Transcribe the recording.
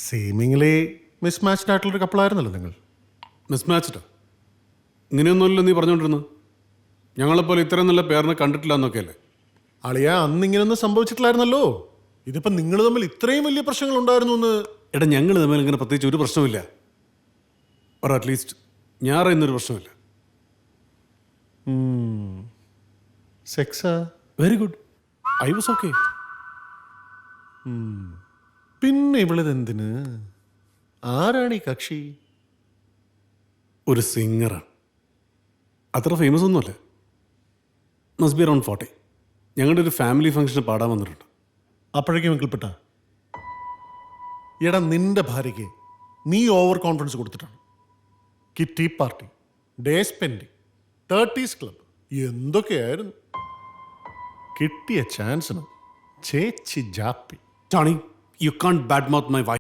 Seemingly mismatched ആയിട്ടുള്ളൊരു കപ്പിളായിരുന്നല്ലോ നിങ്ങൾ. മിസ്മാച്ച്ഡോ? ഇങ്ങനെയൊന്നുമല്ലോ നീ പറഞ്ഞുകൊണ്ടിരുന്നത്. ഞങ്ങളെപ്പോലെ ഇത്രയും നല്ല പേരിനെ കണ്ടിട്ടില്ല എന്നൊക്കെയല്ലേ. അളിയ അന്ന് ഇങ്ങനെയൊന്നും സംഭവിച്ചിട്ടില്ലായിരുന്നല്ലോ. ഇതിപ്പം നിങ്ങൾ തമ്മിൽ ഇത്രയും വലിയ പ്രശ്നങ്ങൾ ഉണ്ടായിരുന്നു എന്ന്. എടാ, ഞങ്ങൾ തമ്മിൽ ഇങ്ങനെ പ്രത്യേകിച്ച് ഒരു പ്രശ്നമില്ല. ഓർ അറ്റ്ലീസ്റ്റ് ഞാൻ അറിയുന്നൊരു പ്രശ്നമില്ല. സെക്സാ? Very good. I was okay. പിന്നെ ഇവളിതെന്തിന്? ആരാണ് ഈ കക്ഷി? ഒരു സിംഗറാണ്. അത്ര ഫേമസ് ഒന്നുമല്ല. Must be around 40. ഞങ്ങളുടെ ഒരു ഫാമിലി ഫംഗ്ഷന് പാടാൻ വന്നിട്ടുണ്ട്. അപ്പോഴേക്കും വെങ്കിൽപ്പെട്ട എടാ, നിന്റെ ഭാര്യയ്ക്ക് നീ ഓവർ കോൺഫിഡൻസ് കൊടുത്തിട്ടാണ്. Kitty party, day spending, 30s club, എന്തൊക്കെയായിരുന്നു. കിട്ടിയ ചാൻസിന് ചേച്ചി ജാപ്പി. Johnny, you can't badmouth my wife.